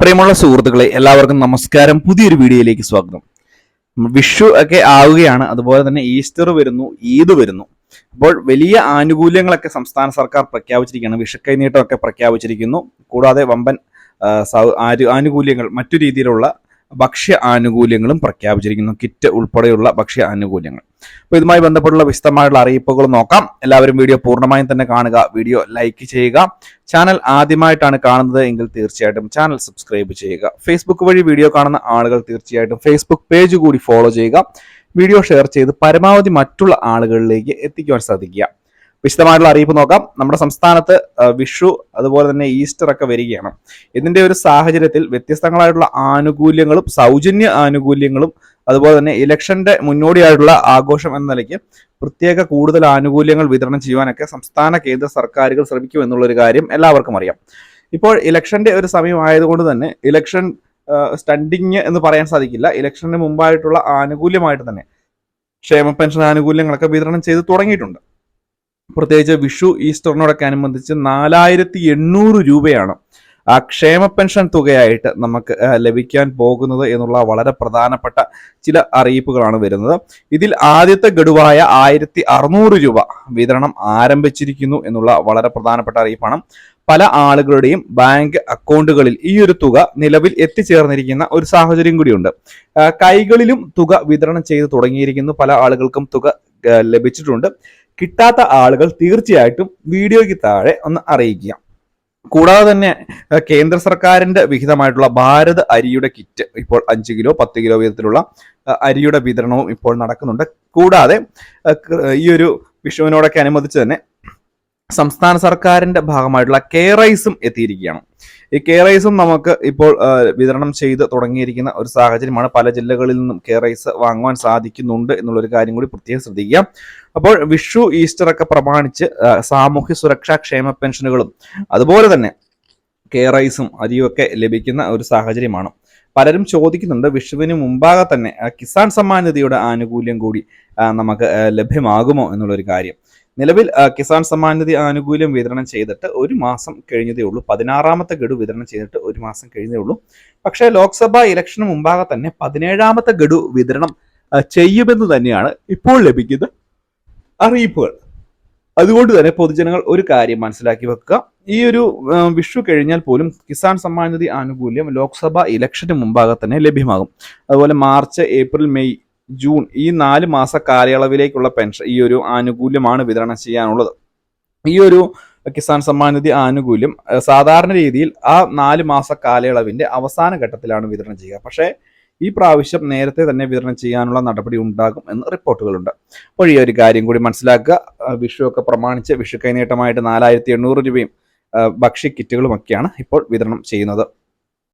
പ്രിയമുള്ള സുഹൃത്തുക്കളെ, എല്ലാവർക്കും നമസ്കാരം. പുതിയൊരു വീഡിയോയിലേക്ക് സ്വാഗതം. വിഷു ഒക്കെ ആവുകയാണ്, അതുപോലെ തന്നെ ഈസ്റ്റർ വരുന്നു, ഈദ് വരുന്നു. അപ്പോൾ വലിയ ആനുകൂല്യങ്ങളൊക്കെ സംസ്ഥാന സർക്കാർ പ്രഖ്യാപിച്ചിരിക്കുകയാണ്. വിഷുക്കൈനീട്ടമൊക്കെ പ്രഖ്യാപിച്ചിരിക്കുന്നു. കൂടാതെ വമ്പൻ ആനുകൂല്യങ്ങൾ, മറ്റു രീതിയിലുള്ള ഭക്ഷ്യ ആനുകൂല്യങ്ങളും പ്രഖ്യാപിച്ചിരിക്കുന്നു. കിറ്റ് ഉൾപ്പെടെയുള്ള ഭക്ഷ്യ ആനുകൂല്യങ്ങൾ. അപ്പോൾ ഇതുമായി ബന്ധപ്പെട്ടുള്ള വിശദമായുള്ള അറിയിപ്പുകൾ നോക്കാം. എല്ലാവരും വീഡിയോ പൂർണ്ണമായും തന്നെ കാണുക. വീഡിയോ ലൈക്ക് ചെയ്യുക. ചാനൽ ആദ്യമായിട്ടാണ് കാണുന്നത് എങ്കിൽ തീർച്ചയായിട്ടും ചാനൽ സബ്സ്ക്രൈബ് ചെയ്യുക. ഫേസ്ബുക്ക് വഴി വീഡിയോ കാണുന്ന ആളുകൾ തീർച്ചയായിട്ടും ഫേസ്ബുക്ക് പേജ് കൂടി ഫോളോ ചെയ്യുക. വീഡിയോ ഷെയർ ചെയ്ത് പരമാവധി മറ്റുള്ള ആളുകളിലേക്ക് എത്തിക്കുവാൻ സാധിക്കുക. വിശദമായിട്ടുള്ള അറിയിപ്പ് നോക്കാം. നമ്മുടെ സംസ്ഥാനത്ത് വിഷു അതുപോലെ തന്നെ ഈസ്റ്റർ ഒക്കെ വരികയാണ്. ഇതിന്റെ ഒരു സാഹചര്യത്തിൽ വ്യത്യസ്തങ്ങളായിട്ടുള്ള ആനുകൂല്യങ്ങളും സൗജന്യ ആനുകൂല്യങ്ങളും അതുപോലെ തന്നെ ഇലക്ഷന്റെ മുന്നോടിയായിട്ടുള്ള ആഘോഷം എന്ന നിലയ്ക്ക് പ്രത്യേക കൂടുതൽ ആനുകൂല്യങ്ങൾ വിതരണം ചെയ്യുവാനൊക്കെ സംസ്ഥാന കേന്ദ്ര സർക്കാരുകൾ ശ്രമിക്കും എന്നുള്ളൊരു കാര്യം എല്ലാവർക്കും അറിയാം. ഇപ്പോൾ ഇലക്ഷന്റെ ഒരു സമയം ആയതുകൊണ്ട് തന്നെ ഇലക്ഷൻ സ്റ്റണ്ടിങ് എന്ന് പറയാൻ സാധിക്കില്ല. ഇലക്ഷന് മുമ്പായിട്ടുള്ള ആനുകൂല്യമായിട്ട് തന്നെ ക്ഷേമ പെൻഷൻ ആനുകൂല്യങ്ങളൊക്കെ വിതരണം ചെയ്ത് തുടങ്ങിയിട്ടുണ്ട്. പ്രത്യേകിച്ച് വിഷു ഈസ്റ്ററിനോടൊക്കെ അനുബന്ധിച്ച് 4800 രൂപയാണ് ആ ക്ഷേമ പെൻഷൻ തുകയായിട്ട് നമുക്ക് ലഭിക്കാൻ പോകുന്നത് എന്നുള്ള വളരെ പ്രധാനപ്പെട്ട ചില അറിയിപ്പുകളാണ് വരുന്നത്. ഇതിൽ ആദ്യത്തെ ഗഡുവായ 1600 രൂപ വിതരണം ആരംഭിച്ചിരിക്കുന്നു എന്നുള്ള വളരെ പ്രധാനപ്പെട്ട അറിയിപ്പാണ്. പല ആളുകളുടെയും ബാങ്ക് അക്കൗണ്ടുകളിൽ ഈ ഒരു തുക നിലവിൽ എത്തിച്ചേർന്നിരിക്കുന്ന ഒരു സാഹചര്യം കൂടിയുണ്ട്. കൈകളിലും തുക വിതരണം ചെയ്ത് തുടങ്ങിയിരിക്കുന്നു. പല ആളുകൾക്കും തുക ലഭിച്ചിട്ടുണ്ട്. കിട്ടാത്ത ആളുകൾ തീർച്ചയായിട്ടും വീഡിയോയ്ക്ക് താഴെ ഒന്ന് അറിയിക്കുക. കൂടാതെ തന്നെ കേന്ദ്ര സർക്കാരിന്റെ വിഹിതമായിട്ടുള്ള ഭാരത് അരിയുടെ കിറ്റ് ഇപ്പോൾ 5 കിലോ 10 കിലോ വീതത്തിലുള്ള അരിയുടെ വിതരണവും ഇപ്പോൾ നടക്കുന്നുണ്ട്. കൂടാതെ ഈ ഒരു വിഷുവിനോടൊക്കെ അനുബന്ധിച്ച് തന്നെ സംസ്ഥാന സർക്കാരിന്റെ ഭാഗമായിട്ടുള്ള കെയറൈസും എത്തിയിരിക്കുകയാണ്. ഈ കെയറൈസും നമുക്ക് ഇപ്പോൾ വിതരണം ചെയ്ത് തുടങ്ങിയിരിക്കുന്ന ഒരു സാഹചര്യമാണ്. പല ജില്ലകളിൽ നിന്നും കെയറൈസ് വാങ്ങുവാൻ സാധിക്കുന്നുണ്ട് എന്നുള്ളൊരു കാര്യം കൂടി പ്രത്യേകം ശ്രദ്ധിക്കുക. അപ്പോൾ വിഷു ഈസ്റ്റർ ഒക്കെ പ്രമാണിച്ച് സാമൂഹ്യ സുരക്ഷാ ക്ഷേമ പെൻഷനുകളും അതുപോലെ തന്നെ കെയറൈസും അരിയൊക്കെ ലഭിക്കുന്ന ഒരു സാഹചര്യമാണ്. പലരും ചോദിക്കുന്നുണ്ട്, വിഷുവിന് മുമ്പാകെ തന്നെ കിസാൻ സമ്മാൻ നിധിയുടെ ആനുകൂല്യം കൂടി നമുക്ക് ലഭ്യമാകുമോ എന്നുള്ളൊരു കാര്യം. നിലവിൽ കിസാൻ സമ്മാൻ നിധി ആനുകൂല്യം വിതരണം ചെയ്തിട്ട് ഒരു മാസം കഴിഞ്ഞതേ ഉള്ളൂ. 16ാമത്തെ ഗഡു വിതരണം ചെയ്തിട്ട് ഒരു മാസം കഴിഞ്ഞതേ ഉള്ളൂ. പക്ഷേ ലോക്സഭാ ഇലക്ഷന് മുമ്പാകെ തന്നെ 17ാമത്തെ ഗഡു വിതരണം ചെയ്യുമെന്ന് തന്നെയാണ് ഇപ്പോൾ ലഭിക്കുന്ന അറിയിപ്പുകൾ. അതുകൊണ്ട് തന്നെ പൊതുജനങ്ങൾ ഒരു കാര്യം മനസ്സിലാക്കി വെക്കുക. ഈ ഒരു വിഷു കഴിഞ്ഞാൽ പോലും കിസാൻ സമ്മാൻ നിധി ആനുകൂല്യം ലോക്സഭാ ഇലക്ഷന് മുമ്പാകെ തന്നെ ലഭ്യമാകും. അതുപോലെ മാർച്ച്, ഏപ്രിൽ, മെയ്, ജൂൺ ഈ 4 മാസ കാലയളവിലേക്കുള്ള പെൻഷൻ ഈ ഒരു ആനുകൂല്യമാണ് വിതരണം ചെയ്യാനുള്ളത്. ഈ ഒരു കിസാൻ സമ്മാൻ നിധി ആനുകൂല്യം സാധാരണ രീതിയിൽ ആ 4 മാസ കാലയളവിന്റെ അവസാന ഘട്ടത്തിലാണ് വിതരണം ചെയ്യുക. പക്ഷേ ഈ പ്രാവശ്യം നേരത്തെ തന്നെ വിതരണം ചെയ്യാനുള്ള നടപടി ഉണ്ടാകും എന്ന് റിപ്പോർട്ടുകളുണ്ട്. അപ്പോൾ ഈ ഒരു കാര്യം കൂടി മനസ്സിലാക്കുക. വിഷു ഒക്കെ പ്രമാണിച്ച് വിഷു കൈനീട്ടമായിട്ട് 4800 രൂപയും ഭക്ഷ്യ കിറ്റുകളുമൊക്കെയാണ് ഇപ്പോൾ വിതരണം ചെയ്യുന്നത്.